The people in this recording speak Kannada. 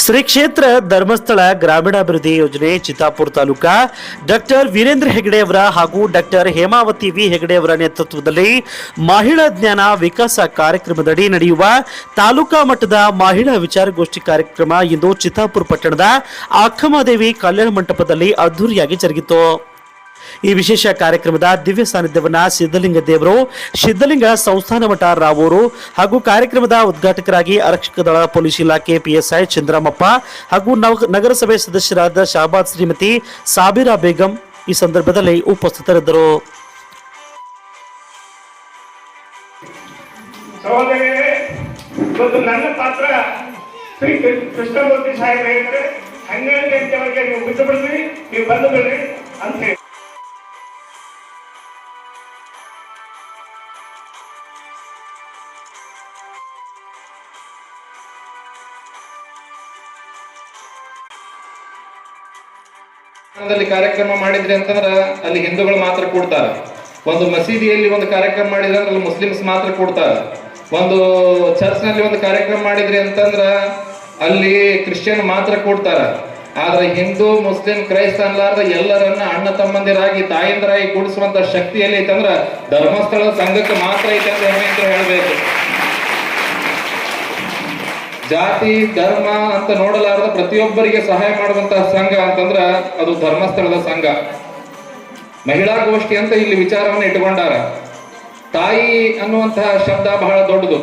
ಶ್ರೀ ಕ್ಷೇತ್ರ ಧರ್ಮಸ್ಥಳ ಗ್ರಾಮೀಣಾಭಿವೃದ್ಧಿ ಯೋಜನೆ ಚಿತ್ತಾಪುರ ತಾಲೂಕಾ ಡಾಕ್ಟರ್ ವೀರೇಂದ್ರ ಹೆಗಡೆ ಅವರ ಹಾಗೂ ಡಾಕ್ಟರ್ ಹೇಮಾವತಿ ವಿ ಹೆಗಡೆ ಅವರ ನೇತೃತ್ವದಲ್ಲಿ ಮಹಿಳಾ ಜ್ಞಾನ ವಿಕಾಸ ಕಾರ್ಯಕ್ರಮದಡಿ ನಡೆಯುವ ತಾಲೂಕಾ ಮಟ್ಟದ ಮಹಿಳಾ ವಿಚಾರಗೋಷ್ಠಿ ಕಾರ್ಯಕ್ರಮ ಇಂದು ಚಿತ್ತಾಪುರ ಪಟ್ಟಣದ ಅಕ್ಕಮಹಾದೇವಿ ಕಲ್ಯಾಣ ಮಂಟಪದಲ್ಲಿ ಅದ್ದೂರಿಯಾಗಿ ಜರುಗಿತು. ಈ ವಿಶೇಷ ಕಾರ್ಯಕ್ರಮದ ದಿವ್ಯ ಸಾನ್ನಿಧ್ಯವನ್ನ ಸಿದ್ಧಲಿಂಗ ದೇವರು, ಸಿದ್ಧಲಿಂಗ ಸಂಸ್ಥಾನ ಮಠ ರಾವೂರು ಹಾಗೂ ಕಾರ್ಯಕ್ರಮದ ಉದ್ಘಾಟಕರಾಗಿ ಆರಕ್ಷಕ ದಳ ಪೊಲೀಸ್ ಇಲಾಖೆ ಪಿಎಸ್ಐ ಚಂದ್ರಮಪ್ಪ ಹಾಗೂ ನಗರಸಭೆ ಸದಸ್ಯರಾದ ಶಾಬಾದ್ ಶ್ರೀಮತಿ ಸಾಬಿರಾ ಬೇಗಂ ಈ ಸಂದರ್ಭದಲ್ಲಿ ಉಪಸ್ಥಿತರಿದ್ದರು. ನನ್ನ ಪಾತ್ರ ಶ್ರೀ ಕೃಷ್ಣಮೂರ್ತಿ ಸಾಹೇಬ್ ಹೇಳಿದ್ರೆ 12 ಗಂಟೆವರೆಗೆ ನೀವು ಬಿಟ್ಟು ಬಿಡ್ರಿ, ನೀವು ಬಂದು ಬಿಡ್ರಿ ಅಂತ ಹೇಳಿ ಕಾರ್ಯಕ್ರಮ ಮಾಡಿದ್ರಿ ಅಂತಂದ್ರ ಅಲ್ಲಿ ಹಿಂದೂಗಳು ಮಾತ್ರ ಕೂಡ್ತಾರೆ. ಒಂದು ಮಸೀದಿಯಲ್ಲಿ ಒಂದು ಕಾರ್ಯಕ್ರಮ ಮಾಡಿದ್ರೆ ಅಲ್ಲಿ ಮುಸ್ಲಿಮ್ಸ್ ಮಾತ್ರ ಕೂಡ್ತಾರೆ. ಒಂದು ಚರ್ಚ್ ನಲ್ಲಿ ಒಂದು ಕಾರ್ಯಕ್ರಮ ಮಾಡಿದ್ರಿ ಅಂತಂದ್ರ ಅಲ್ಲಿ ಕ್ರಿಶ್ಚಿಯನ್ ಮಾತ್ರ ಕೂಡ್ತಾರೆ. ಆದ್ರೆ ಹಿಂದೂ ಮುಸ್ಲಿಂ ಕ್ರೈಸ್ತ ಅನ್ಲಾರ್ದ ಎಲ್ಲರನ್ನ ಅಣ್ಣ ತಮ್ಮಂದಿರಾಗಿ ತಾಯಂದಿರಾಗಿ ಕೂಡಿಸುವಂತ ಶಕ್ತಿ ಎಲ್ಲಿ ಐತಂದ್ರ ಧರ್ಮಸ್ಥಳದ ಸಂಘಕ್ಕೆ ಮಾತ್ರ ಐತೆ ಅಂತ ಹೇಳ್ಬೇಕು. ಜಾತಿ ಧರ್ಮ ಅಂತ ನೋಡಲಾರದ ಪ್ರತಿಯೊಬ್ಬರಿಗೆ ಸಹಾಯ ಮಾಡುವಂತಹ ಸಂಘ ಅಂತಂದ್ರ ಅದು ಧರ್ಮಸ್ಥಳದ ಸಂಘ. ಮಹಿಳಾ ಗೋಷ್ಠಿ ಅಂತ ಇಲ್ಲಿ ವಿಚಾರವನ್ನು ಇಟ್ಟುಕೊಂಡಾರ. ತಾಯಿ ಅನ್ನುವಂತಹ ಶಬ್ದ ಬಹಳ ದೊಡ್ಡದು.